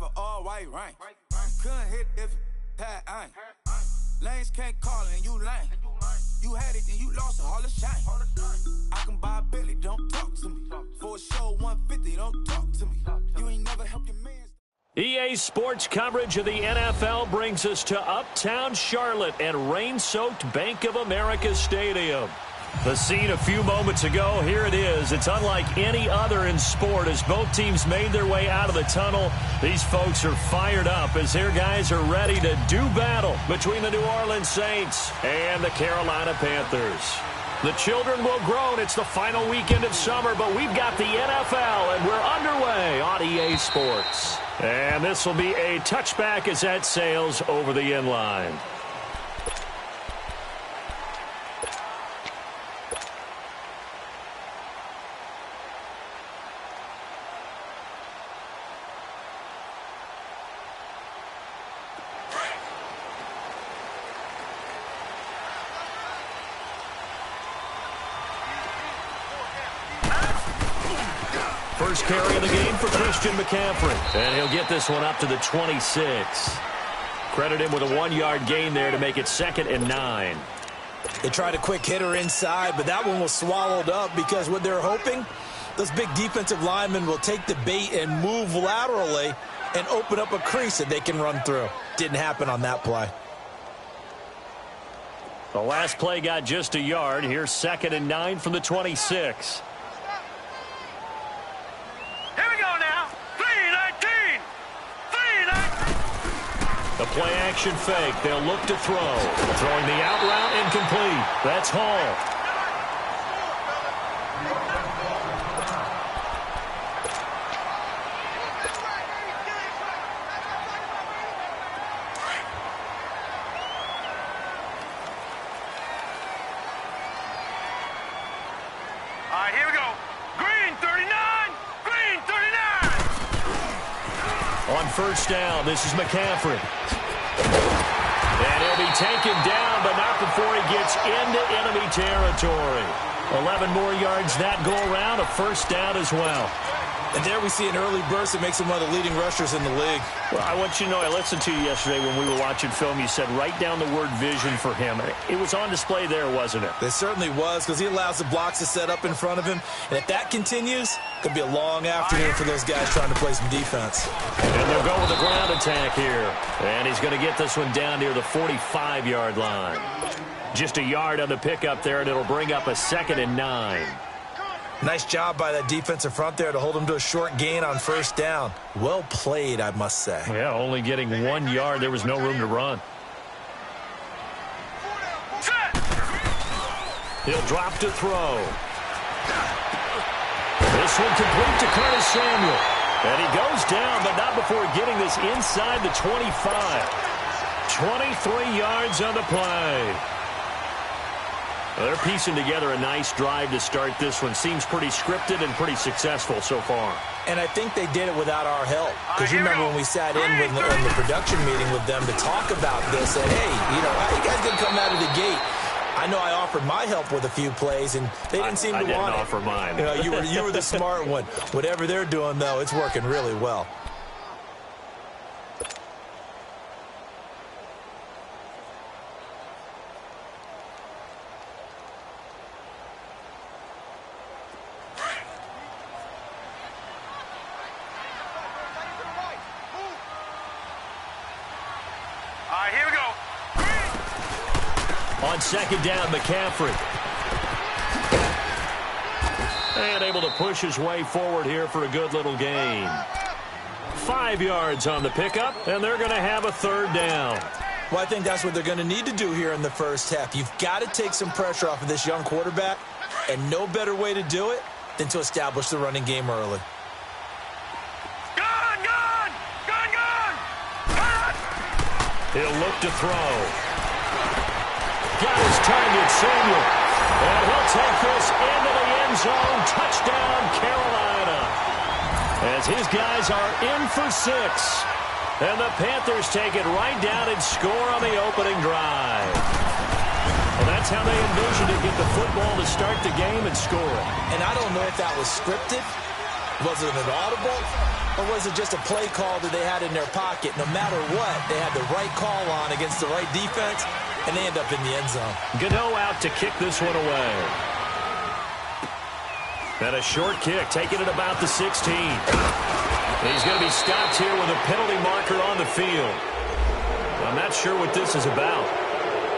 drive an all-white rank. Couldn't hit if it had ain't. Lanes can't call it and you lame. You had it and you lost it, all the shame. I can buy a Billy, don't talk to me. For a show 150, don't talk to me. You ain't never helped your man. EA Sports coverage of the NFL brings us to Uptown Charlotte and rain-soaked Bank of America Stadium. The scene a few moments ago, here it is. It's unlike any other in sport as both teams made their way out of the tunnel. These folks are fired up as their guys are ready to do battle between the New Orleans Saints and the Carolina Panthers. The children will groan. It's the final weekend of summer, but we've got the NFL, and we're underway on EA Sports. And this will be a touchback as that sails over the end line. First carry of the game for Christian McCaffrey. And he'll get this one up to the 26. Credit him with a 1-yard gain there to make it 2nd and 9. They tried a quick hitter inside, but that one was swallowed up because what they're hoping, those big defensive linemen will take the bait and move laterally and open up a crease that they can run through. Didn't happen on that play. The last play got just a yard. Here's 2nd and 9 from the 26. The play-action fake. They'll look to throw. Throwing the out route incomplete. That's Hall. All right, here we go. Green 39. Green 39. On first down, this is McCaffrey. And he'll be taken down, but not before he gets into enemy territory. 11 more yards that go around, a first down as well. And there we see an early burst that makes him one of the leading rushers in the league. Well, I want you to know, I listened to you yesterday when we were watching film. You said write down the word vision for him. It was on display there, wasn't it? It certainly was, because he allows the blocks to set up in front of him. And if that continues, it could be a long afternoon for those guys trying to play some defense. And they'll go with the ground attack here. And he's going to get this one down near the 45-yard line. Just a yard on the pickup there, and it'll bring up a 2nd and 9. Nice job by that defensive front there to hold him to a short gain on first down. Well played, I must say. Yeah, only getting 1 yard. There was no room to run. He'll drop to throw. This one complete to Curtis Samuel. And he goes down, but not before getting this inside the 25. 23 yards on the play. They're piecing together a nice drive to start this one. Seems pretty scripted and pretty successful so far. And I think they did it without our help. Because you remember when we sat in with the production meeting with them to talk about this, and hey, how you guys going to come out of the gate? I know I offered my help with a few plays, and they didn't seem to want it. I didn't offer mine. You were the smart one. Whatever they're doing, though, it's working really well. On second down, McCaffrey. And able to push his way forward here for a good little gain. 5 yards on the pickup, and they're going to have a third down. Well, I think that's what they're going to need to do here in the first half. You've got to take some pressure off of this young quarterback, and no better way to do it than to establish the running game early. He'll look to throw. Got his target, Samuel. And he'll take this into the end zone. Touchdown, Carolina. As his guys are in for 6. And the Panthers take it right down and score on the opening drive. Well, that's how they envisioned to get the football to start the game and score it. And I don't know if that was scripted. Was it an audible? Or was it just a play call that they had in their pocket? No matter what, they had the right call on against the right defense, and they end up in the end zone. Gano out to kick this one away. And a short kick, taking it about the 16. He's going to be stopped here with a penalty marker on the field. I'm not sure what this is about.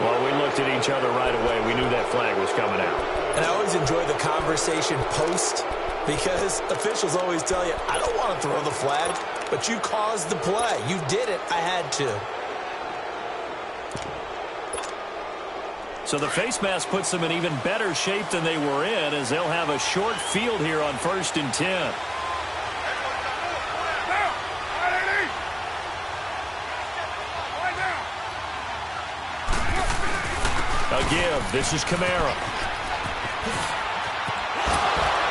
Well, we looked at each other right away. We knew that flag was coming out. And I always enjoy the conversation post, because officials always tell you, I don't want to throw the flag, but you caused the play. You did it. I had to. So the face mask puts them in even better shape than they were in, as they'll have a short field here on 1st and 10. A give. This is Kamara.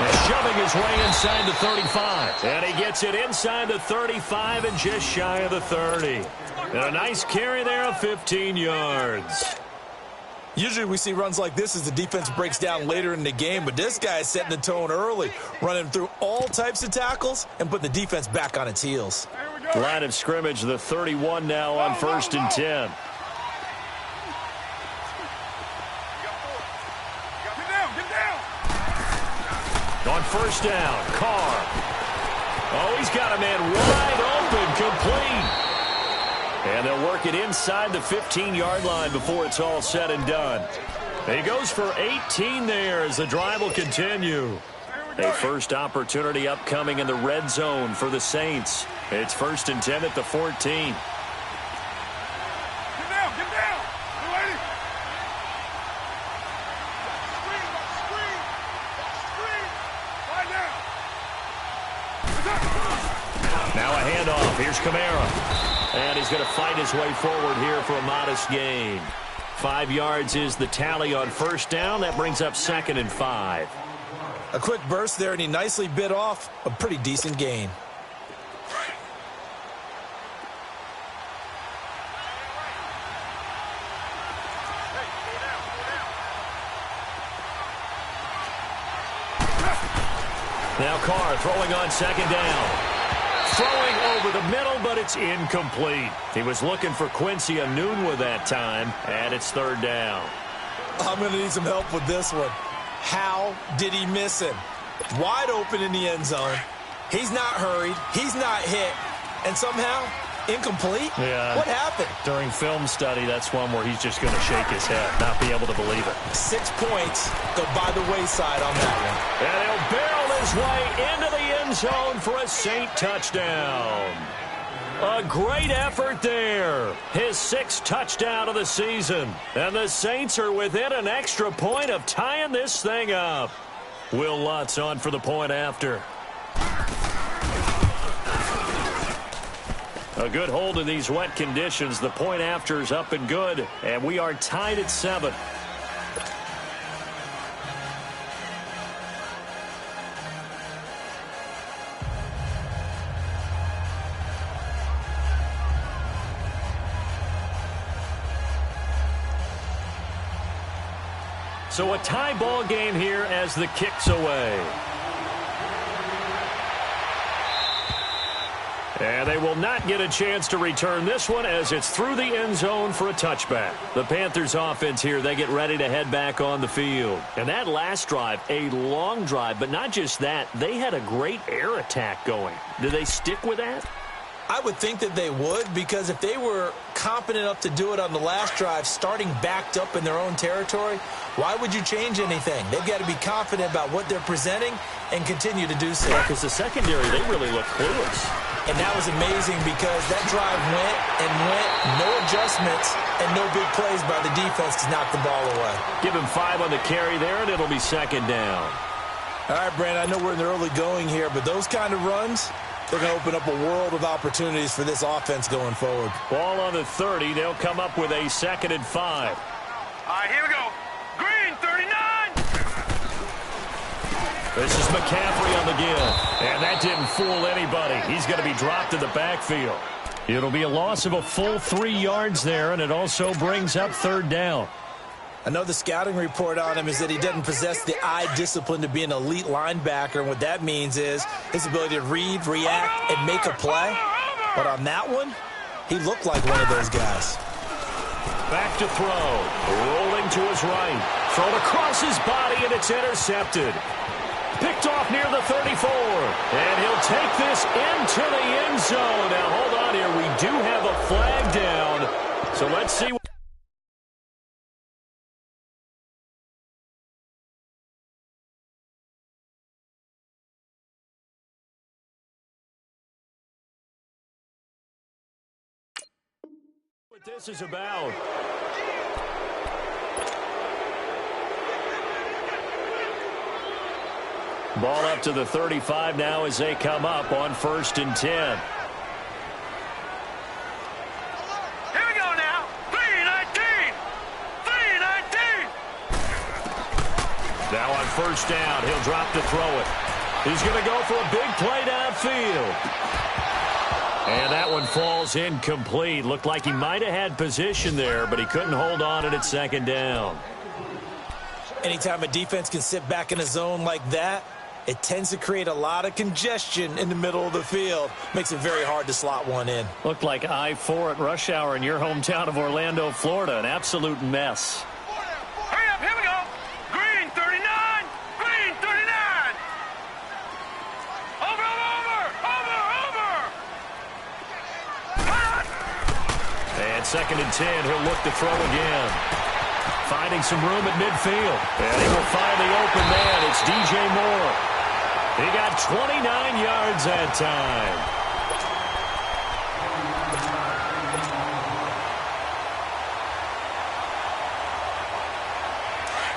And shoving his way inside the 35. And he gets it inside the 35 and just shy of the 30. And a nice carry there of 15 yards. Usually we see runs like this as the defense breaks down later in the game, but this guy is setting the tone early, running through all types of tackles and put the defense back on its heels. Line of scrimmage, the 31 now on 1st and 10. On 1st down, Carr. Oh, he's got a man wide open, complete. And they'll work it inside the 15-yard line before it's all said and done. He goes for 18 there as the drive will continue. A first opportunity upcoming in the red zone for the Saints. It's 1st and 10 at the 14. Now a handoff. Here's Kamara. And he's going to fight his way forward here for a modest gain. 5 yards is the tally on 1st down. That brings up 2nd and 5. A quick burst there, and he nicely bit off a pretty decent gain. Now Carr throwing on 2nd down. Throwing over the middle, but it's incomplete. He was looking for Quincy Enunwa that time, and it's 3rd down. I'm going to need some help with this one. How did he miss him? Wide open in the end zone. He's not hurried. He's not hit. And somehow, incomplete? Yeah. What happened? During film study, that's one where he's just going to shake his head, not be able to believe it. 6 points go by the wayside on that one. And he'll barrel his way into the end zone for a Saint touchdown. A great effort there. His 6th touchdown of the season. And the Saints are within an extra point of tying this thing up. Will Lutz on for the point after. A good hold in these wet conditions. The point after is up and good. And we are tied at 7. So a tie ball game here as the kick's away. And they will not get a chance to return this one as it's through the end zone for a touchback. The Panthers offense here, they get ready to head back on the field. And that last drive, a long drive, but not just that, they had a great air attack going. Do they stick with that? I would think that they would, because if they were competent enough to do it on the last drive, starting backed up in their own territory, why would you change anything? They've got to be confident about what they're presenting and continue to do so. Because the secondary, they really look clueless. And that was amazing because that drive went and went, no adjustments, and no big plays by the defense to knock the ball away. Give him 5 on the carry there, and it'll be 2nd down. All right, Brandon, I know we're in the early going here, but those kind of runs, they're going to open up a world of opportunities for this offense going forward. Ball on the 30. They'll come up with a 2nd and 5. All right, here we go. Green, 39. This is McCaffrey on the give. And that didn't fool anybody. He's going to be dropped in the backfield. It'll be a loss of a full 3 yards there, and it also brings up 3rd down. Another scouting report on him is that he doesn't possess the eye discipline to be an elite linebacker, and what that means is his ability to read, react, and make a play. But on that one, he looked like one of those guys. Back to throw. Rolling to his right. Thrown across his body, and it's intercepted. Picked off near the 34. And he'll take this into the end zone. Now, hold on here. We do have a flag down. So let's see. What this is about. Ball up to the 35 now as they come up on 1st and 10. Here we go now. 3-19. 3-19. Now on 1st down, he'll drop to throw it. He's going to go for a big play downfield. And that one falls incomplete. Looked like he might have had position there, but he couldn't hold on it at 2nd down. Anytime a defense can sit back in a zone like that, it tends to create a lot of congestion in the middle of the field. Makes it very hard to slot one in. Looked like I-4 at rush hour in your hometown of Orlando, Florida. An absolute mess. Hurry up, here we go. Green 39. Green 39. Over. And 2nd and 10, he'll look to throw again. Finding some room at midfield. And he will find the open man. It's DJ Moore. He got 29 yards that time.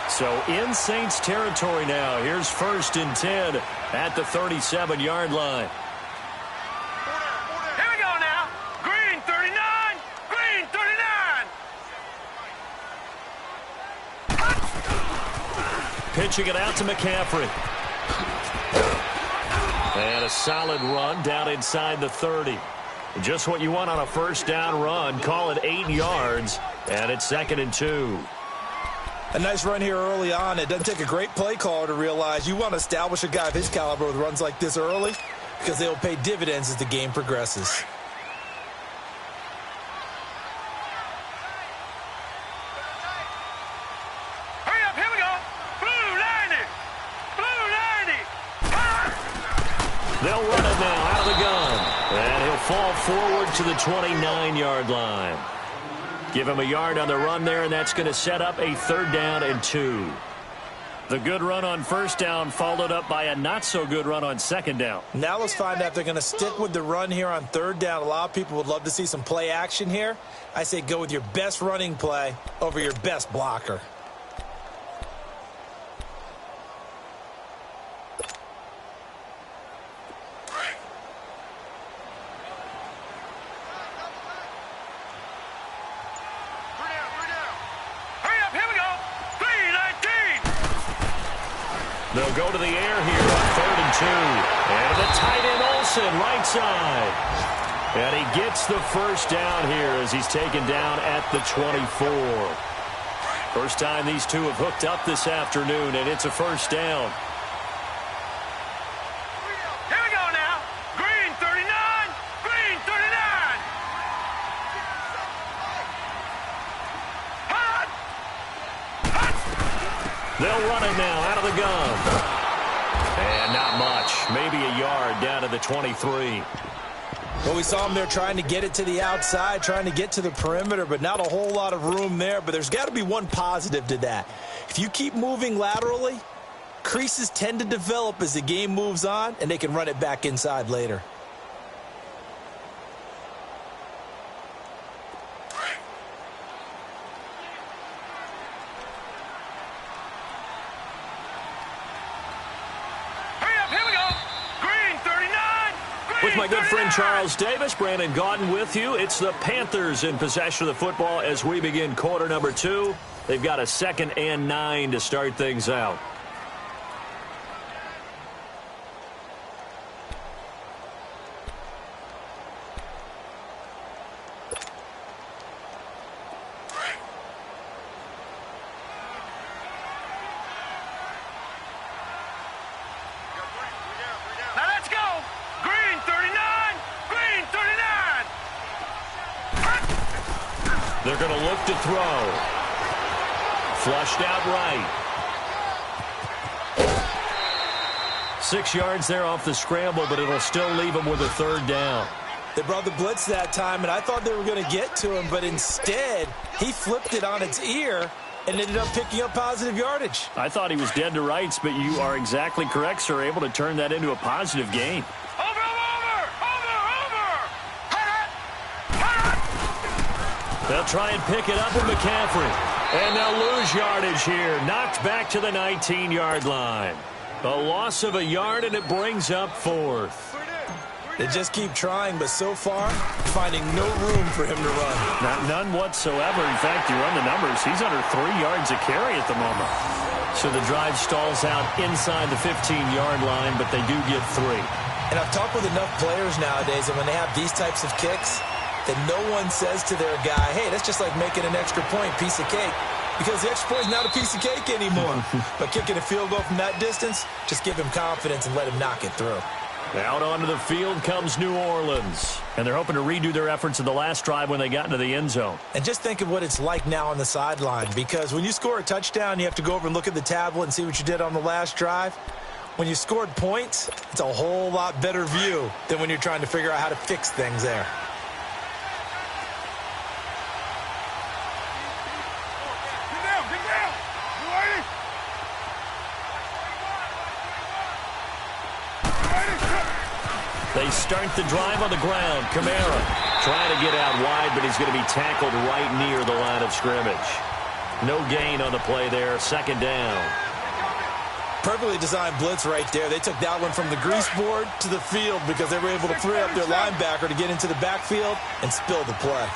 So in Saints territory now. Here's 1st and 10 at the 37-yard line. Here we go now. Green 39. Green 39. Pitching it out to McCaffrey. And a solid run down inside the 30. Just what you want on a 1st down run. Call it 8 yards. And it's 2nd and 2. A nice run here early on. It doesn't take a great play caller to realize you want to establish a guy of his caliber with runs like this early because they will pay dividends as the game progresses. Hurry up, here we go. Blue 90. Blue 90. They'll run it now out of the gun. And he'll fall forward to the 29-yard line. Give him a yard on the run there, and that's going to set up a 3rd down and 2. The good run on 1st down followed up by a not-so-good run on 2nd down. Now let's find out if they're going to stick with the run here on 3rd down. A lot of people would love to see some play action here. I say go with your best running play over your best blocker. They'll go to the air here on 3rd and 2. And the tight end Olsen, right side. And he gets the 1st down here as he's taken down at the 24. First time these two have hooked up this afternoon, and it's a 1st down. Here we go now. Green 39. Green 39. Hot. They'll run it now out of the gun. And not much. Maybe a yard down to the 23. Well, we saw him there trying to get it to the outside, trying to get to the perimeter, but not a whole lot of room there. But there's got to be one positive to that. If you keep moving laterally, creases tend to develop as the game moves on, and they can run it back inside later. With my good friend Charles Davis, Brandon Gaudin with you. It's the Panthers in possession of the football as we begin quarter number 2. They've got a 2nd and 9 to start things out. They're going to look to throw. Flushed out right. 6 yards there off the scramble, but it'll still leave them with a third down. They brought the blitz that time, and I thought they were going to get to him, but instead, he flipped it on its ear and ended up picking up positive yardage. I thought he was dead to rights, but you are exactly correct, sir. Able to turn that into a positive gain. They'll try and pick it up with McCaffrey. And they'll lose yardage here. Knocked back to the 19-yard line. A loss of a yard, and it brings up fourth. They just keep trying, but so far, finding no room for him to run. None whatsoever. In fact, you run the numbers. He's under 3 yards a carry at the moment. So the drive stalls out inside the 15-yard line, but they do get 3. And I've talked with enough players nowadays, and when they have these types of kicks, that no one says to their guy, hey, that's just like making an extra point, piece of cake. Because the extra point is not a piece of cake anymore. But kicking a field goal from that distance, just give him confidence and let him knock it through. Out onto the field comes New Orleans. And they're hoping to redo their efforts in the last drive when they got into the end zone. And just think of what it's like now on the sideline. Because when you score a touchdown, you have to go over and look at the tablet and see what you did on the last drive. When you scored points, it's a whole lot better view than when you're trying to figure out how to fix things there. They start the drive on the ground. Kamara trying to get out wide, but he's going to be tackled right near the line of scrimmage. No gain on the play there. Second down. Perfectly designed blitz right there. They took that one from the grease board to the field because they were able to free up their linebacker to get into the backfield and spill the play.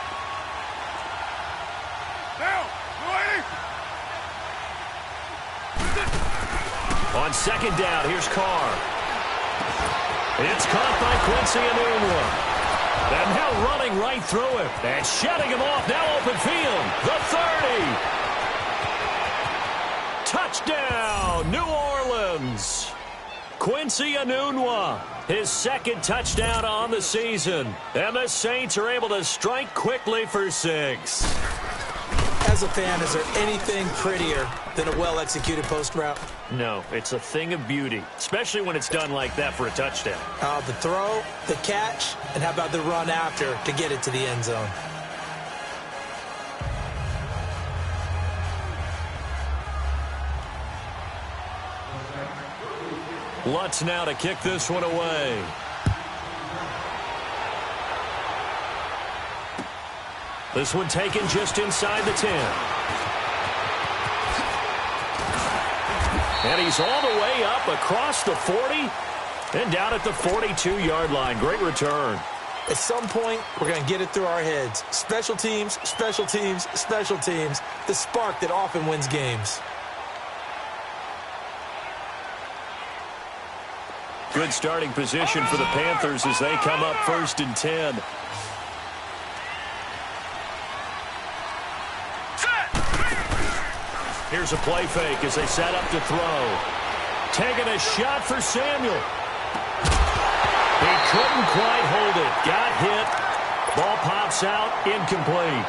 On second down, here's Carr. It's caught by Quincy Enunwa. And now running right through him. And shutting him off. Now open field. The 30. Touchdown, New Orleans. Quincy Enunwa, his second touchdown on the season. And the Saints are able to strike quickly for 6. As a fan, is there anything prettier than a well-executed post route? No, it's a thing of beauty, especially when it's done like that for a touchdown. The throw, the catch, and how about the run after to get it to the end zone? Lutz now to kick this one away. This one taken just inside the 10. And he's all the way up across the 40 and down at the 42-yard line. Great return. At some point, we're going to get it through our heads. Special teams, special teams, special teams. The spark that often wins games. Good starting position for the Panthers as they come up 1st and 10. Here's a play fake as they set up to throw. Taking a shot for Samuel. He couldn't quite hold it. Got hit. Ball pops out. Incomplete.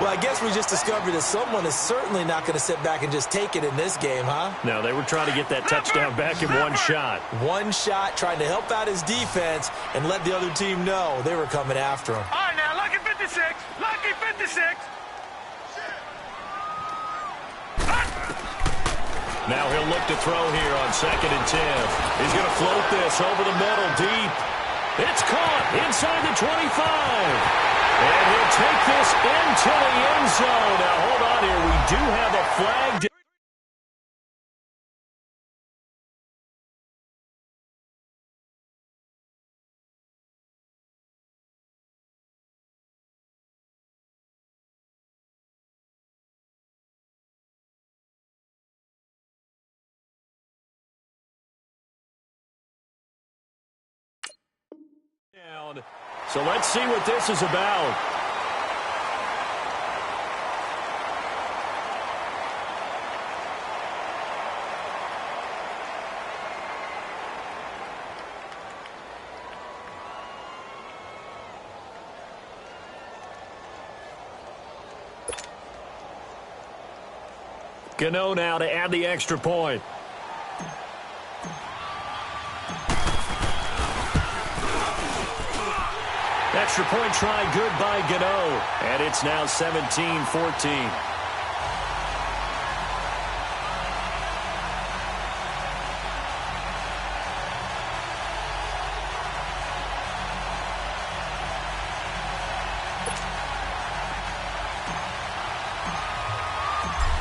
Well, I guess we just discovered that someone is certainly not going to sit back and just take it in this game, huh? No, they were trying to get that touchdown back in one shot. One shot, trying to help out his defense and let the other team know they were coming after him. All right, now, lucky 56. Lucky 56. Now he'll look to throw here on 2nd and 10. He's going to float this over the middle deep. It's caught inside the 25. And he'll take this into the end zone. Now hold on here. We do have a flag. So let's see what this is about. Gano now to add the extra point. Extra point try good by Gano. And it's now 17-14.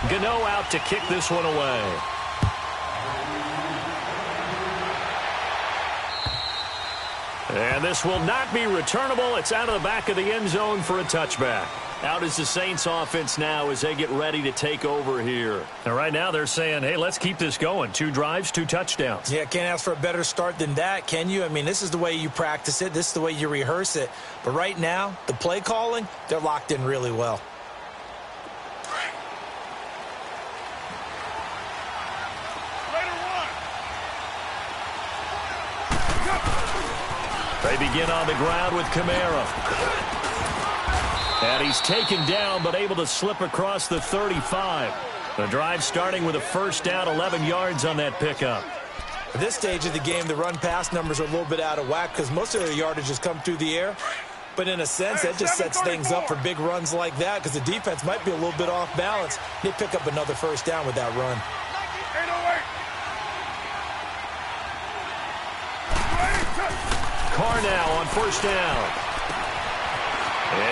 Gano out to kick this one away. And this will not be returnable. It's out of the back of the end zone for a touchback. Out is the Saints offense now as they get ready to take over here. And right now they're saying, hey, let's keep this going. 2 drives, 2 touchdowns. Yeah, can't ask for a better start than that, can you? I mean, this is the way you practice it. This is the way you rehearse it. But right now, the play calling, they're locked in really well. They begin on the ground with Kamara. And he's taken down but able to slip across the 35. The drive starting with a first down, 11 yards on that pickup. At this stage of the game, the run-pass numbers are a little bit out of whack because most of their yardage has come through the air. But in a sense, that just sets things up for big runs like that because the defense might be a little bit off balance. They pick up another first down with that run. Carr now on first down.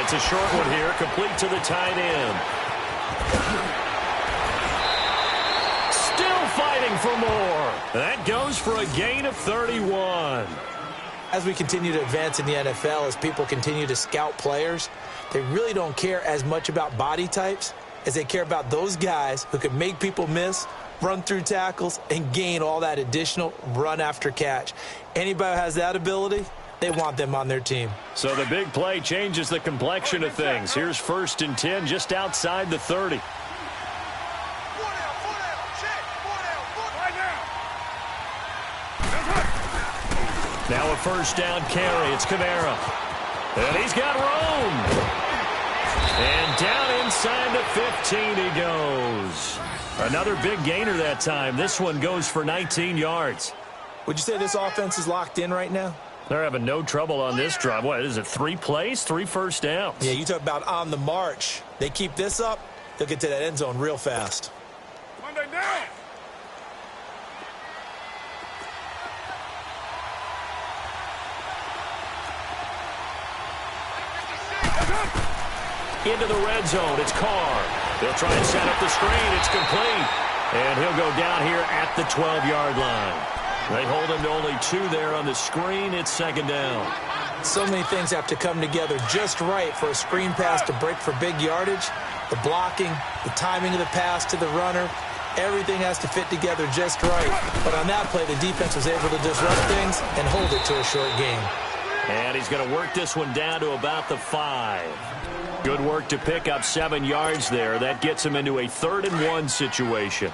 It's a short one here, complete to the tight end. Still fighting for more. That goes for a gain of 31. As we continue to advance in the NFL, as people continue to scout players, they really don't care as much about body types as they care about those guys who can make people miss, run through tackles, and gain all that additional run after catch. Anybody who has that ability, they want them on their team. So the big play changes the complexion of things. Here's 1st and 10 just outside the 30. Now a first down carry. It's Kamara. And he's got room. And down inside the 15 he goes. Another big gainer that time. This one goes for 19 yards. Would you say this offense is locked in right now? They're having no trouble on this drive. What is it, 3 plays, 3 first downs? Yeah, you talk about on the march. They keep this up, they'll get to that end zone real fast. Monday down. Into the red zone. It's Carr. They'll try and set up the screen. It's complete. And he'll go down here at the 12-yard line. They hold him to only 2 there on the screen. It's 2nd down. So many things have to come together just right for a screen pass to break for big yardage. The blocking, the timing of the pass to the runner, everything has to fit together just right. But on that play, the defense was able to disrupt things and hold it to a short game. And he's going to work this one down to about the 5. Good work to pick up 7 yards there. That gets him into a 3rd and 1 situation.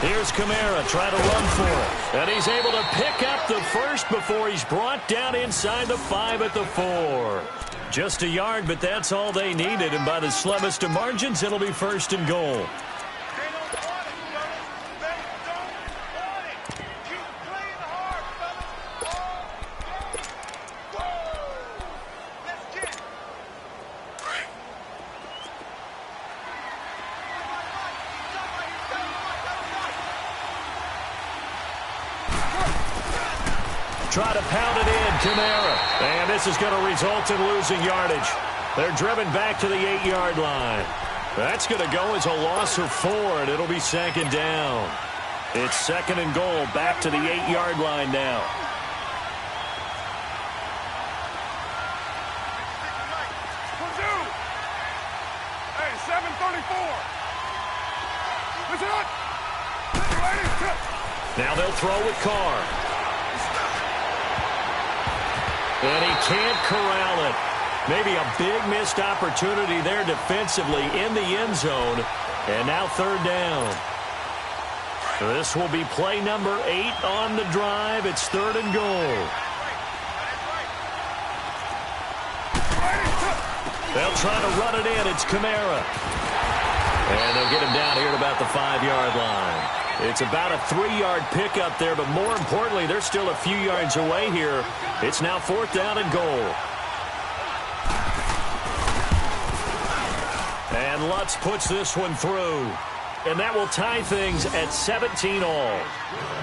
Here's Kamara trying to run for it. And he's able to pick up the first before he's brought down inside the 5 at the 4. Just a yard, but that's all they needed. And by the slimmest of margins, it'll be 1st and goal. Try to pound it in, Kamara. And this is going to result in losing yardage. They're driven back to the 8-yard line. That's going to go as a loss of 4, and it'll be 2nd down. It's 2nd and goal, back to the 8-yard line now. Hey, 7:34. Listen up. Now they'll throw with Carr. And he can't corral it. Maybe a big missed opportunity there defensively in the end zone. And now 3rd down. This will be play number 8 on the drive. It's 3rd and goal. They'll try to run it in. It's Kamara. And they'll get him down here at about the 5-yard line. It's about a 3-yard pickup there, but more importantly, they're still a few yards away here. It's now 4th down and goal. And Lutz puts this one through. And that will tie things at 17 all.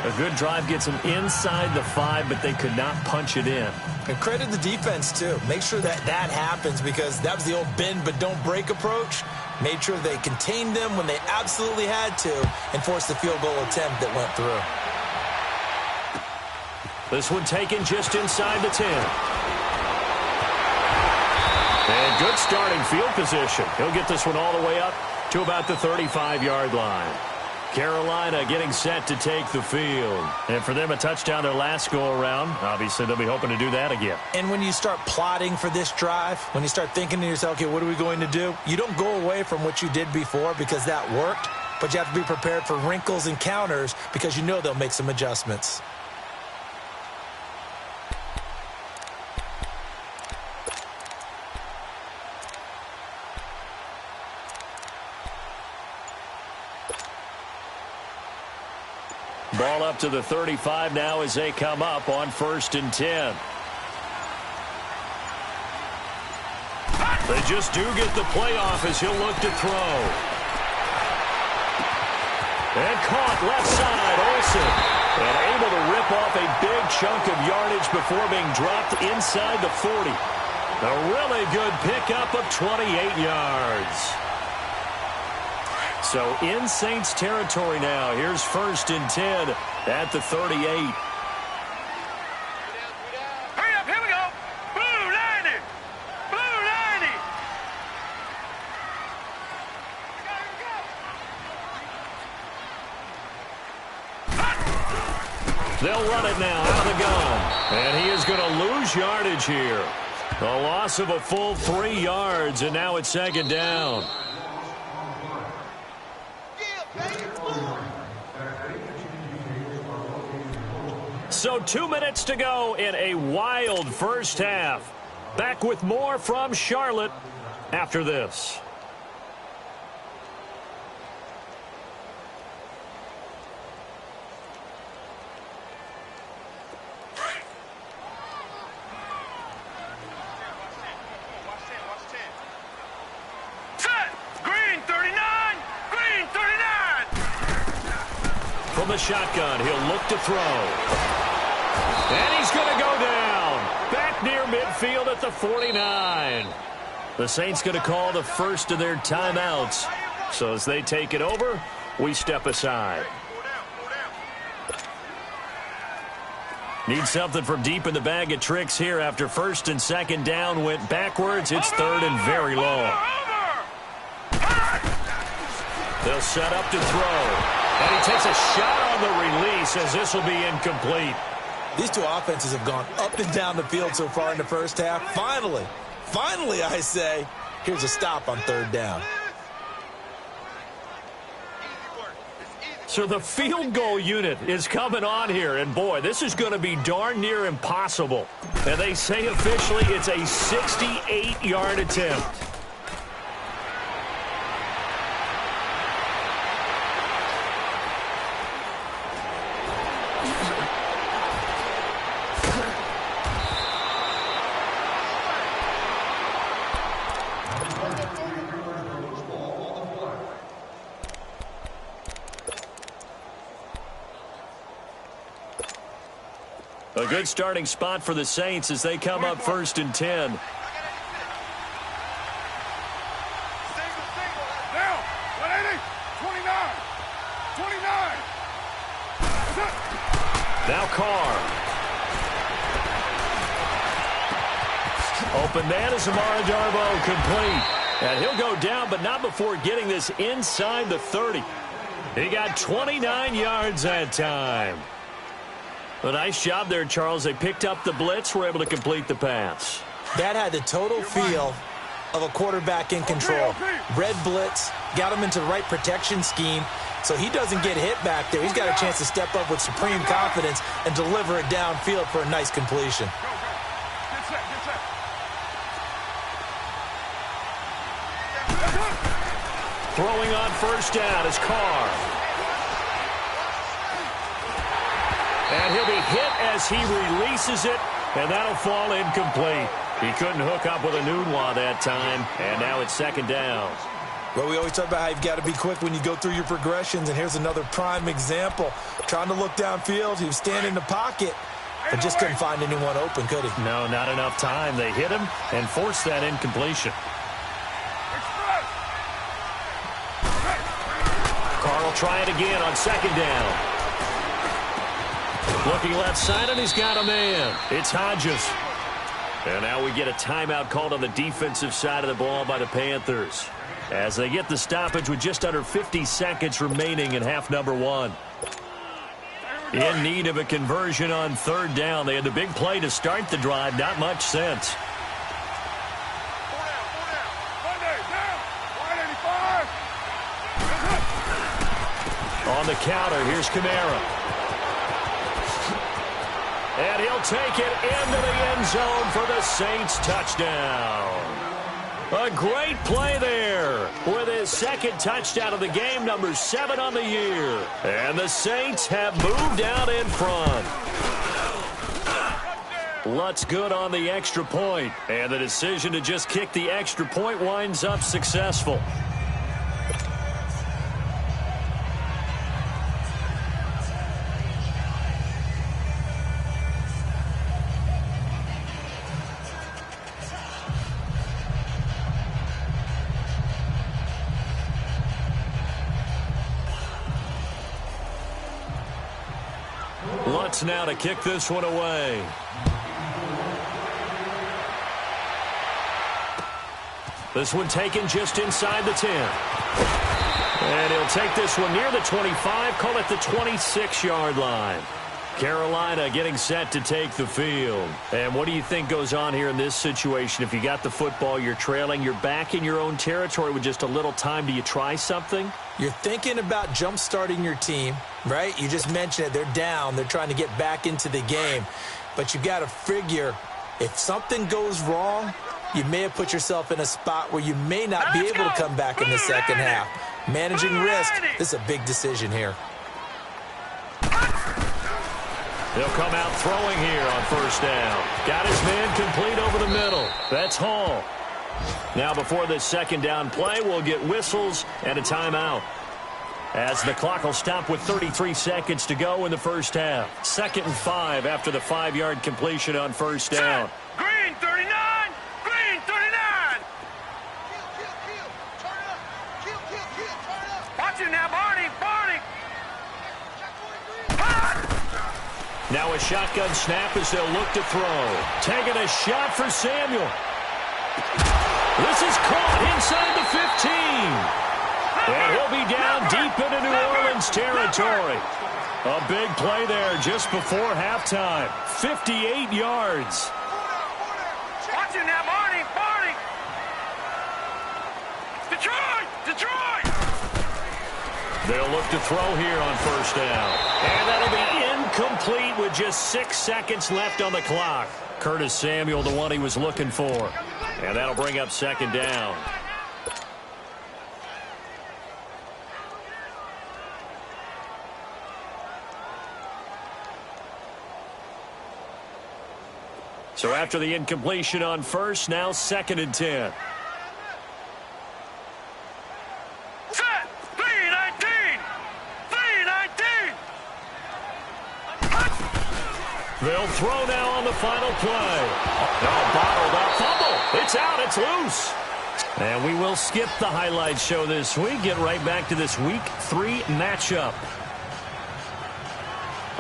A good drive gets them inside the 5, but they could not punch it in. And credit the defense, too. Make sure that happens, because that was the old bend but don't break approach. Made sure they contained them when they absolutely had to and forced the field goal attempt that went through. This one taken just inside the 10. And good starting field position. He'll get this one all the way up to about the 35-yard line. Carolina getting set to take the field. And for them, a touchdown their last go-around. Obviously, they'll be hoping to do that again. And when you start plotting for this drive, when you start thinking to yourself, okay, what are we going to do? You don't go away from what you did before because that worked, but you have to be prepared for wrinkles and counters because you know they'll make some adjustments. Ball up to the 35 now as they come up on 1st and 10. They just do get the playoff as he'll look to throw. And caught left side, Olsen. And able to rip off a big chunk of yardage before being dropped inside the 40. A really good pickup of 28 yards. So in Saints territory now. Here's 1st and 10 at the 38. Hurry up, here we go. Blue 90. Blue 90. They'll run it now out of the gun. And he is going to lose yardage here. A loss of a full 3 yards, and now it's 2nd down. So 2 minutes to go in a wild first half. Back with more from Charlotte after this. From the shotgun, he'll look to throw. And he's going to go down. Back near midfield at the 49. The Saints going to call the first of their timeouts. So as they take it over, we step aside. Need something from deep in the bag of tricks here after 1st and 2nd down went backwards. It's 3rd and very long. They'll set up to throw. And he takes a shot on the release as this will be incomplete. These two offenses have gone up and down the field so far in the first half. Finally, I say, here's a stop on 3rd down. So the field goal unit is coming on here. And, boy, this is going to be darn near impossible. And they say officially it's a 68-yard attempt. A good starting spot for the Saints as they come up 1st and 10. Now, 180, 29. Now Carr. Open man is Amara Darbo, complete. And he'll go down, but not before getting this inside the 30. He got 29 yards that time. A nice job there, Charles. They picked up the blitz, were able to complete the pass. That had the total feel of a quarterback in control. Red blitz, got him into the right protection scheme, so he doesn't get hit back there. He's got a chance to step up with supreme confidence and deliver it downfield for a nice completion. Throwing on first down is Carr. And he'll be hit as he releases it, and that'll fall incomplete. He couldn't hook up with a Nunwa that time, and now it's second down. Well, we always talk about how you've got to be quick when you go through your progressions, and here's another prime example. Trying to look downfield, he was standing in the pocket, but just couldn't find anyone open, could he? No, not enough time. They hit him and forced that incompletion. Carr will try it again on second down. Looking left side, and he's got a man. It's Hodges. And now we get a timeout called on the defensive side of the ball by the Panthers, as they get the stoppage with just under 50 seconds remaining in half number one. In need of a conversion on third down. They had the big play to start the drive. Not much sense. On the counter, here's Kamara. And he'll take it into the end zone for the Saints touchdown. A great play there with his second touchdown of the game, number 7 on the year. And the Saints have moved out in front. Lutz good on the extra point, and the decision to just kick the extra point winds up successful. Lutz now to kick this one away. This one taken just inside the 10. And he'll take this one near the 25, call it the 26-yard line. Carolina getting set to take the field. And what do you think goes on here in this situation? If you got the football, you're trailing, you're back in your own territory with just a little time. Do you try something? You're thinking about jump-starting your team, right? You just mentioned it. They're down. They're trying to get back into the game. But you got to figure, if something goes wrong, you may have put yourself in a spot where you may not be able to come back in the second half. Managing risk, this is a big decision here. He'll come out throwing here on first down. Got his man complete over the middle. That's Hall. Now before this second down play, we'll get whistles and a timeout, as the clock will stop with 33 seconds to go in the first half. 2nd and 5 after the 5-yard completion on first down. Green 39! Green 39! Watch it now, Barney! Barney! Now a shotgun snap as they'll look to throw. Taking a shot for Samuel. This is caught inside the 15. And he'll be down deep into New Orleans territory. A big play there just before halftime. 58 yards. Watch it now, Barney! Barney! Detroit! Detroit! They'll look to throw here on first down. And that'll be incomplete with just 6 seconds left on the clock. Curtis Samuel, the one he was looking for. And that'll bring up second down. So after the incompletion on first, now 2nd and 10. Set! 319! 319! They'll throw now on the final play. Oh, bottled up fumble. It's out. It's loose. And we will skip the highlight show this week. Get right back to this Week 3 matchup.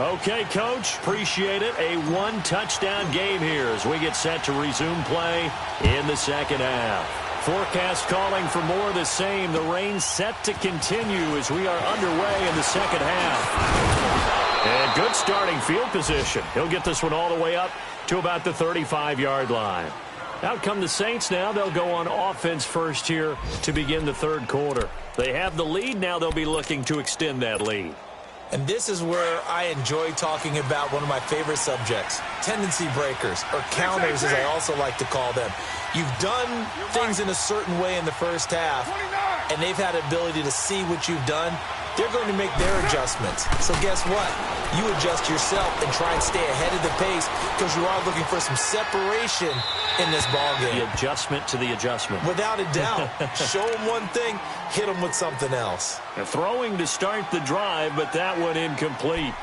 Okay, Coach. Appreciate it. A 1-touchdown game here as we get set to resume play in the second half. Forecast calling for more of the same. The rain set to continue as we are underway in the second half. And good starting field position. He'll get this one all the way up to about the 35-yard line. Out come the Saints now. They'll go on offense first here to begin the third quarter. They have the lead. Now they'll be looking to extend that lead. And this is where I enjoy talking about one of my favorite subjects, tendency breakers, or counters as I also like to call them. You've done things in a certain way in the first half, and they've had the ability to see what you've done, they're going to make their adjustments. So guess what? You adjust yourself and try and stay ahead of the pace because you are looking for some separation in this ballgame. The adjustment to the adjustment. Without a doubt. Show them one thing, hit them with something else. Throwing to start the drive, but that one incomplete.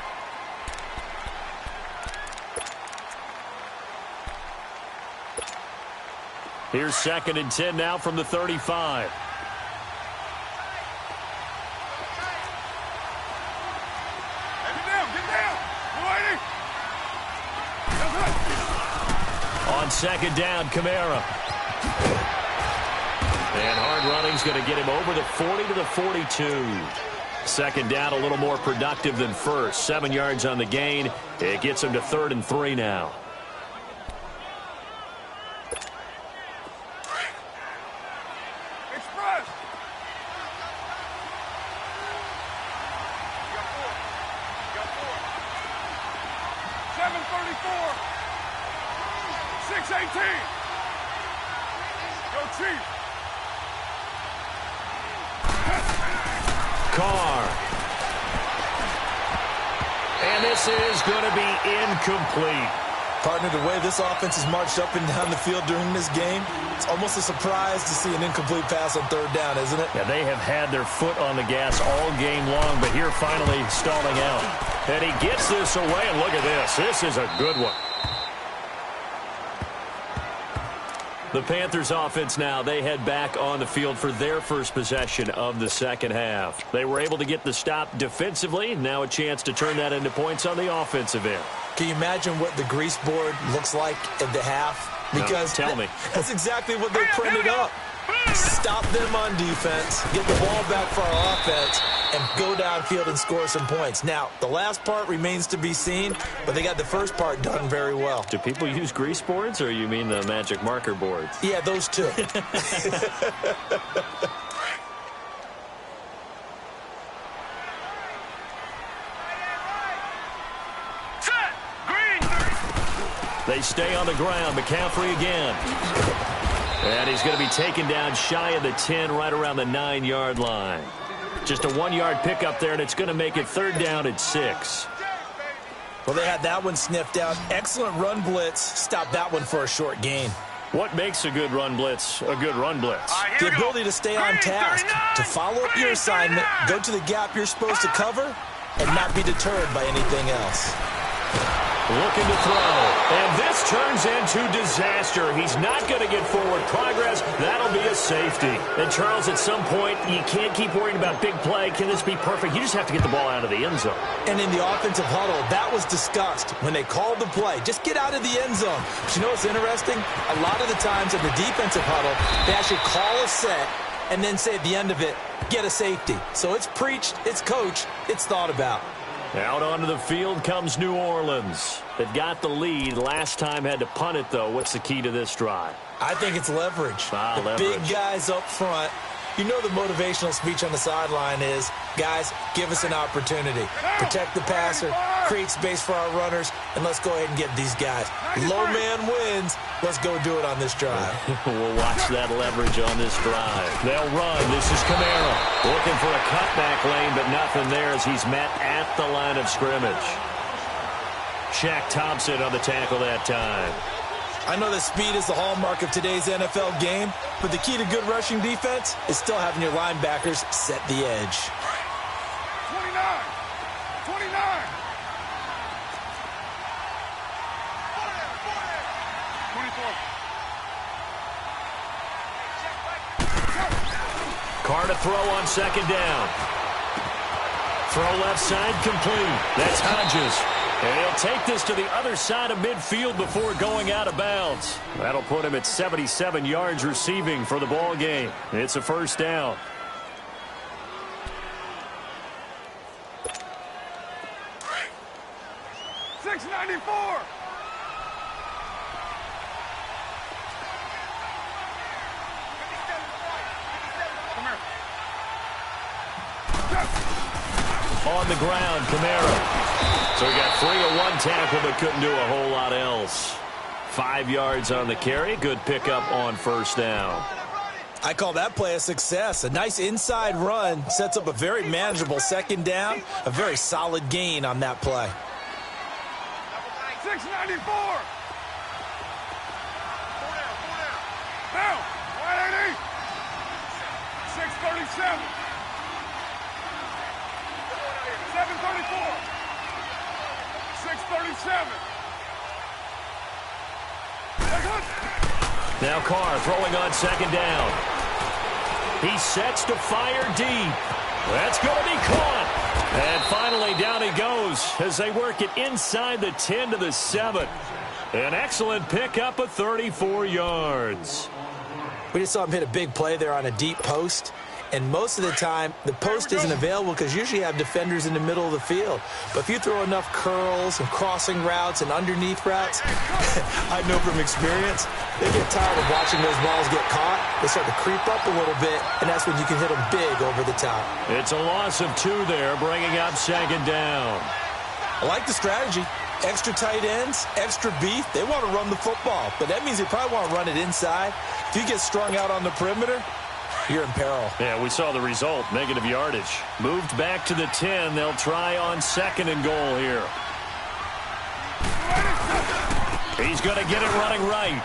Here's 2nd and 10 now from the 35. On 2nd down, Kamara. And hard running's going to get him over the 40 to the 42. 2nd down, a little more productive than first. 7 yards on the gain. It gets him to 3rd and 3 now. Express. 7:34. 6:18. Go Chief. Carr. And this is going to be incomplete. Partner, the way this offense has marched up and down the field during this game, it's almost a surprise to see an incomplete pass on 3rd down, isn't it? Yeah, they have had their foot on the gas all game long, but here finally stalling out. And he gets this away, and look at this. This is a good one. The Panthers offense now, they head back on the field for their first possession of the 2nd half. They were able to get the stop defensively. Now a chance to turn that into points on the offensive end. Can you imagine what the grease board looks like at the half? Because no, tell me. That's exactly what they printed up. Stop them on defense, get the ball back for our offense, and go downfield and score some points. Now, the last part remains to be seen, but they got the first part done very well. Do people use grease boards, or you mean the magic marker boards? Yeah, those two. They stay on the ground. McCaffrey again. And he's going to be taken down shy of the 10, right around the 9-yard line. Just a 1-yard pickup there, and it's going to make it 3rd down at 6. Well, they had that one sniffed out. Excellent run blitz. Stop that one for a short gain. What makes a good run blitz a good run blitz? The ability to stay on task, to follow up your assignment, go to the gap you're supposed to cover, and not be deterred by anything else. Looking to throw, and this turns into disaster. He's not going to get forward progress. That'll be a safety. And Charles, at some point, you can't keep worrying about big play. Can this be perfect? You just have to get the ball out of the end zone. And in the offensive huddle, that was discussed when they called the play. Just get out of the end zone. But you know what's interesting? A lot of the times in the defensive huddle, they actually call a set and then say at the end of it, get a safety. So it's preached, it's coached, it's thought about. Out onto the field comes New Orleans. They've got the lead. Last time had to punt it, though. What's the key to this drive? I think it's leverage. The leverage. Big guys up front. You know the motivational speech on the sideline is, guys, give us an opportunity. Protect the passer, create space for our runners, and let's go ahead and get these guys. Low man wins. Let's go do it on this drive. We'll watch that leverage on this drive. They'll run. This is Kamara. Looking for a cutback lane, but nothing there as he's met at the line of scrimmage. Shaq Thompson on the tackle that time. I know that speed is the hallmark of today's NFL game, but the key to good rushing defense is still having your linebackers set the edge. 29. 29. Carr to throw on 2nd down. Throw left side complete. That's Hodges. And he'll take this to the other side of midfield before going out of bounds. That'll put him at 77 yards receiving for the ball game. It's a 1st down. $6.94. On the ground, Kamara. So he got 3 of 1 tackle, but couldn't do a whole lot else. 5 yards on the carry. Good pickup on 1st down. I call that play a success. A nice inside run sets up a very manageable second down, a very solid gain on that play. 694. Now, 180. 637. 734. 637. Now Carr throwing on second down. He sets to fire deep. That's going to be caught. And finally down he goes as they work it inside the 10 to the 7. An excellent pickup of 34 yards. We just saw him hit a big play there on a deep post. And most of the time, the post isn't available because usually you have defenders in the middle of the field. But if you throw enough curls and crossing routes and underneath routes, I know from experience, they get tired of watching those balls get caught. They start to creep up a little bit, and that's when you can hit them big over the top. It's a loss of 2 there, bringing up second down. I like the strategy. Extra tight ends, extra beef. They want to run the football, but that means they probably want to run it inside. If you get strung out on the perimeter, you're in peril. Yeah, we saw the result. Negative yardage. Moved back to the 10. They'll try on second and goal here. He's going to get it running right.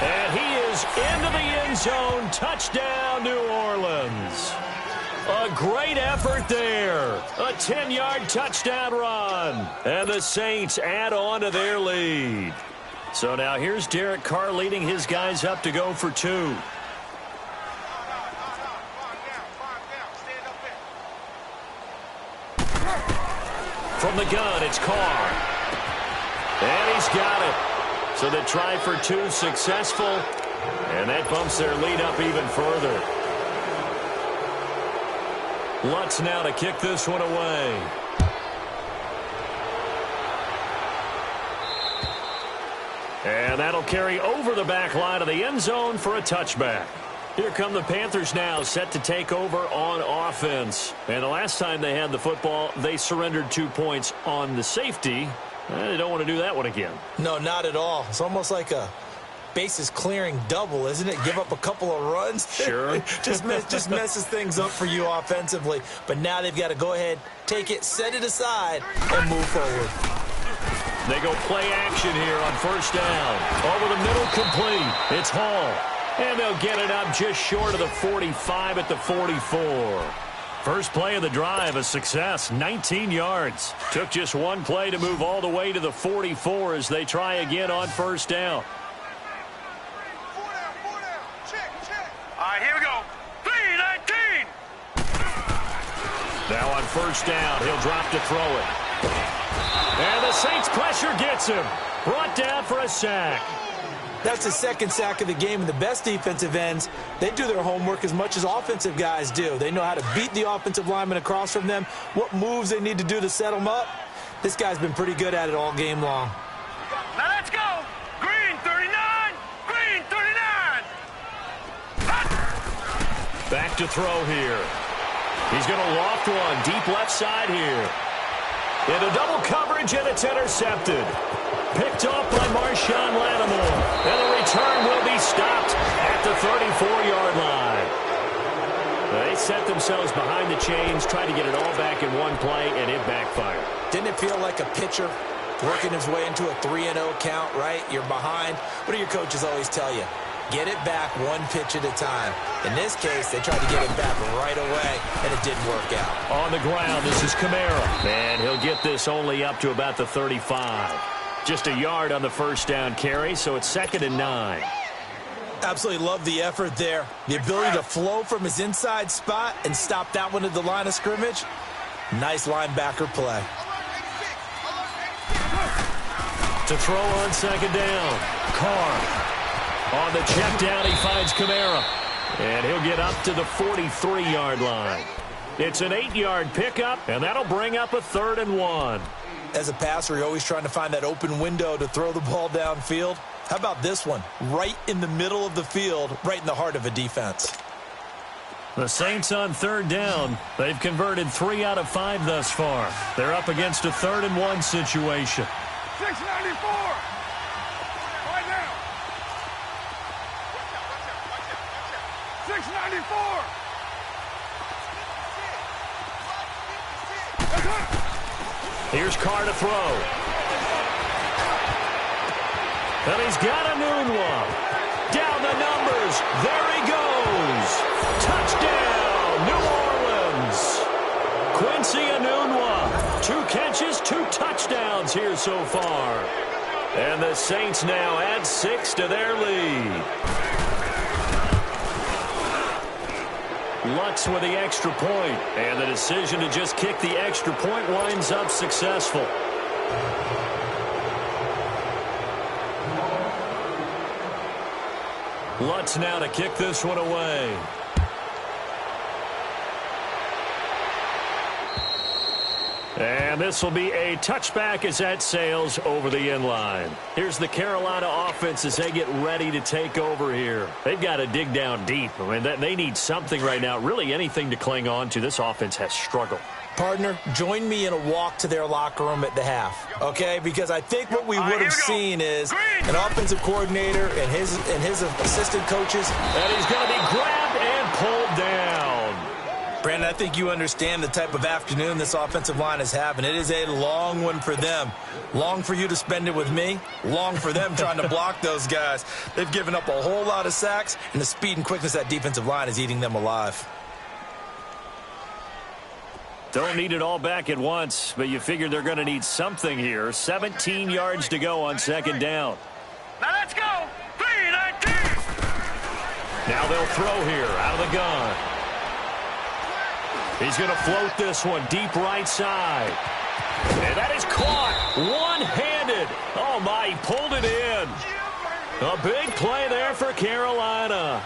And he is into the end zone. Touchdown, New Orleans. A great effort there. A 10-yard touchdown run. And the Saints add on to their lead. So now here's Derek Carr leading his guys up to go for 2. From the gun, it's Carr. And he's got it. So the try for 2 successful. And that bumps their lead up even further. Lutz now to kick this one away. And that'll carry over the back line of the end zone for a touchback. Here come the Panthers now, set to take over on offense. And the last time they had the football, they surrendered 2 points on the safety. They don't want to do that one again. No, not at all. It's almost like a bases clearing double, isn't it? Give up a couple of runs. Sure. just messes things up for you offensively. But now they've got to go ahead, take it, set it aside, and move forward. They go play action here on first down. Over the middle, complete. It's Hall. And they'll get it up just short of the 45 at the 44. First play of the drive, a success, 19 yards. Took just one play to move all the way to the 44 as they try again on first down. All right, here we go. 3-19. Now on first down, he'll drop to throw it. And the Saints pressure gets him. Brought down for a sack. That's the second sack of the game, and the best defensive ends, they do their homework as much as offensive guys do. They know how to beat the offensive lineman across from them, what moves they need to do to set them up. This guy's been pretty good at it all game long. Now let's go. Green 39. Green 39. Back to throw here. He's going to loft one deep left side here. Into double coverage, and it's intercepted. Picked off by Marshawn Lattimore. And the return will be stopped at the 34-yard line. They set themselves behind the chains, tried to get it all back in one play, and it backfired. Didn't it feel like a pitcher working his way into a 3-0 count, right? You're behind. What do your coaches always tell you? Get it back one pitch at a time. In this case, they tried to get it back right away, and it didn't work out. On the ground, this is Kamara. And he'll get this only up to about the 35. Just a yard on the first down carry, so it's 2nd and 9. Absolutely love the effort there. The ability to flow from his inside spot and stop that one at the line of scrimmage. Nice linebacker play. To throw on second down, Carr. On the check down, he finds Kamara. And he'll get up to the 43-yard line. It's an 8-yard pickup, and that'll bring up a 3rd and 1. As a passer, you're always trying to find that open window to throw the ball downfield. How about this one? Right in the middle of the field, right in the heart of a defense. The Saints on 3rd down. They've converted 3 out of 5 thus far. They're up against a 3rd and 1 situation. 694. Right now. 694! Here's Carr to throw. And he's got Enunwa. Down the numbers. There he goes. Touchdown, New Orleans. Quincy Enunwa. 2 catches, 2 touchdowns here so far. And the Saints now add 6 to their lead. Lutz with the extra point, and the decision to just kick the extra point winds up successful. Lutz now to kick this one away. And this will be a touchback as that sails over the end line. Here's the Carolina offense as they get ready to take over here. They've got to dig down deep. I mean, they need something right now, really anything to cling on to. This offense has struggled. Partner, join me in a walk to their locker room at the half, okay? Because I think what we would have seen is an offensive coordinator and his assistant coaches. And he's going to be grabbed and pulled down. Brandon, I think you understand the type of afternoon this offensive line is having. It is a long one for them. Long for you to spend it with me. Long for them trying to block those guys. They've given up a whole lot of sacks, and the speed and quickness of that defensive line is eating them alive. Don't need it all back at once, but you figure they're going to need something here. 17 yards to go on second down. Now let's go! 3-19! Now they'll throw here out of the gun. He's going to float this one deep right side. And that is caught one-handed. Oh, my, he pulled it in. A big play there for Carolina.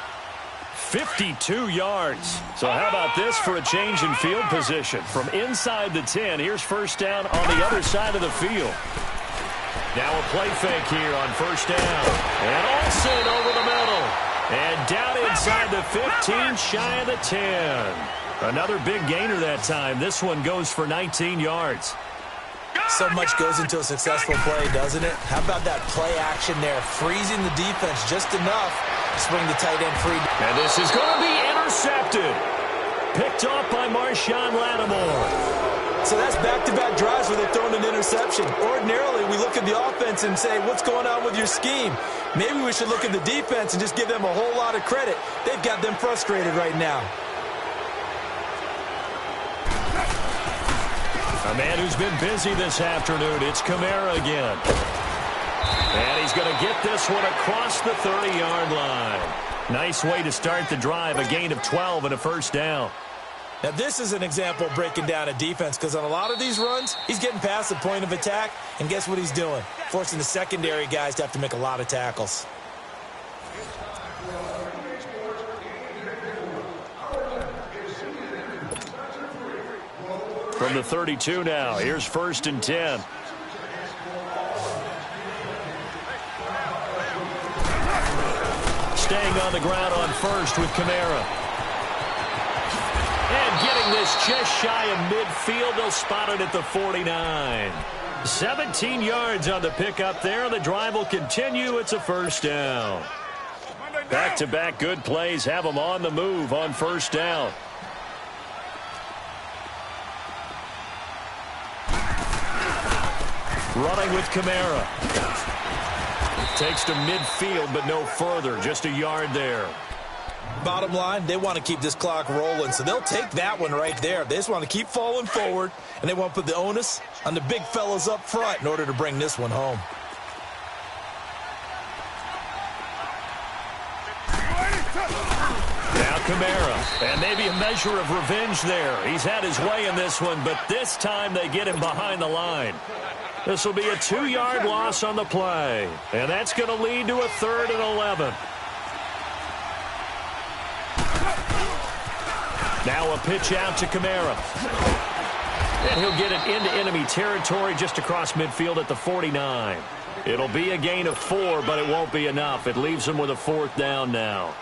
52 yards. So how about this for a change in field position? From inside the 10, here's first down on the other side of the field. Now a play fake here on first down. And Olsen over the middle. And down inside the 15, shy of the 10. Another big gainer that time. This one goes for 19 yards. So much goes into a successful play, doesn't it? How about that play action there? Freezing the defense just enough to swing the tight end free. And this is going to be intercepted. Picked off by Marshawn Lattimore. So that's back-to-back drives where they've thrown an interception. Ordinarily, we look at the offense and say, what's going on with your scheme? Maybe we should look at the defense and just give them a whole lot of credit. They've got them frustrated right now. A man who's been busy this afternoon, it's Kamara again. And he's going to get this one across the 30-yard line. Nice way to start the drive, a gain of 12 and a first down. Now, this is an example of breaking down a defense because on a lot of these runs, he's getting past the point of attack, and guess what he's doing? Forcing the secondary guys to have to make a lot of tackles. From the 32 now, here's first and 10. Staying on the ground on first with Kamara. And getting this just shy of midfield, they'll spot it at the 49. 17 yards on the pickup there. The drive will continue. It's a first down. Back-to-back good plays have them on the move on first down. Running with Kamara. Takes to midfield, but no further. Just a yard there. Bottom line, they want to keep this clock rolling, so they'll take that one right there. They just want to keep falling forward, and they want to put the onus on the big fellas up front in order to bring this one home. Now Kamara, and maybe a measure of revenge there. He's had his way in this one, but this time they get him behind the line. This will be a 2-yard loss on the play, and that's going to lead to a 3rd and 11. Now a pitch out to Kamara. And he'll get it into enemy territory just across midfield at the 49. It'll be a gain of 4, but it won't be enough. It leaves him with a 4th down now.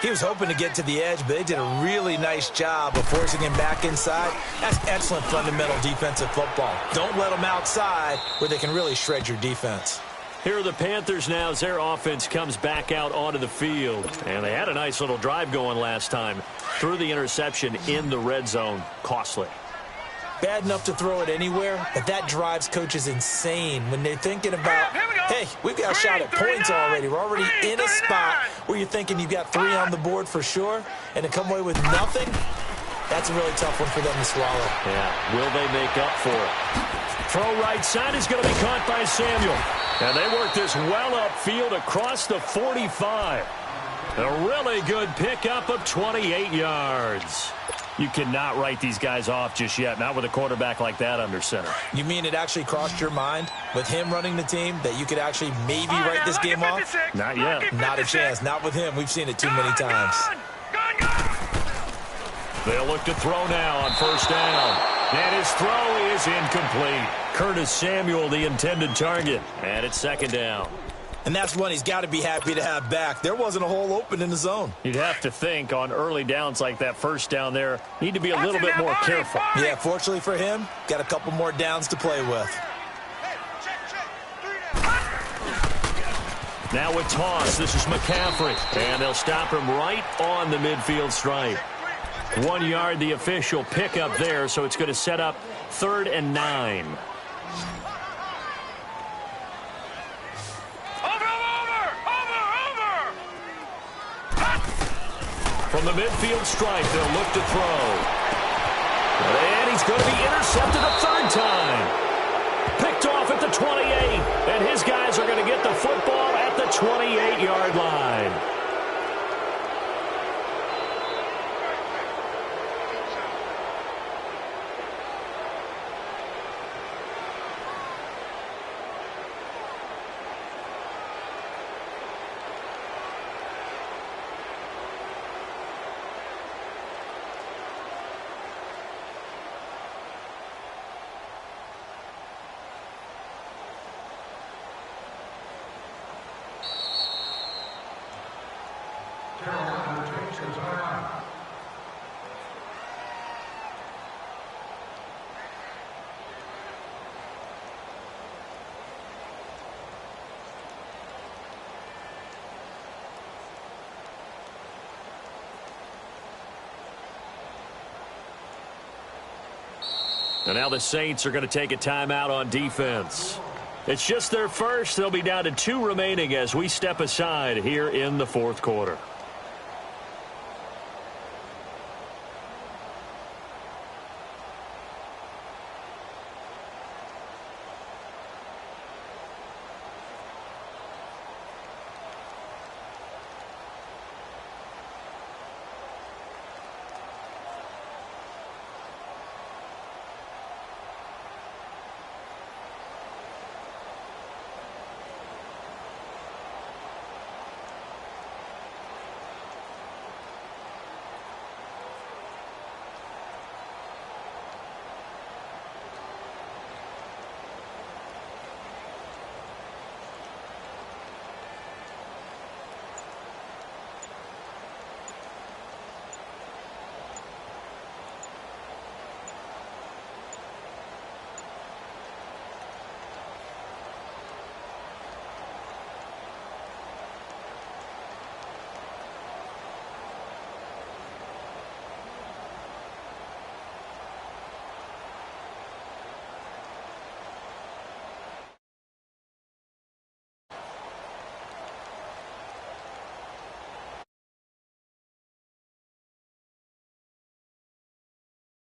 He was hoping to get to the edge, but they did a really nice job of forcing him back inside. That's excellent fundamental defensive football. Don't let them outside where they can really shred your defense. Here are the Panthers now as their offense comes back out onto the field. And they had a nice little drive going last time. Threw the interception in the red zone. Costly. Bad enough to throw it anywhere, but that drives coaches insane when they're thinking about, hey, we've got a shot at points already. We're already in a spot where you're thinking you've got 3 on the board for sure, and to come away with nothing, that's a really tough one for them to swallow. Yeah, will they make up for it? Throw right side is going to be caught by Samuel. And they work this well upfield across the 45. A really good pickup of 28 yards. You cannot write these guys off just yet, not with a quarterback like that under center. You mean it actually crossed your mind with him running the team that you could actually maybe write this game off? Not yet. Not a chance. Not with him. We've seen it too many times. They'll look to throw now on first down. And his throw is incomplete. Curtis Samuel, the intended target. And it's second down. And that's one he's got to be happy to have back. There wasn't a hole open in the zone. You'd have to think on early downs like that first down there, need to be a little bit more careful. Yeah, fortunately for him, got a couple more downs to play with. Now with toss, this is McCaffrey. And they'll stop him right on the midfield stripe. 1 yard, the official pickup there, so it's going to set up 3rd and 9. From the midfield stripe, they'll look to throw. And he's going to be intercepted a 3rd time. Picked off at the 28. And his guys are going to get the football at the 28-yard line. And now the Saints are going to take a timeout on defense. It's just their first. They'll be down to 2 remaining as we step aside here in the 4th quarter.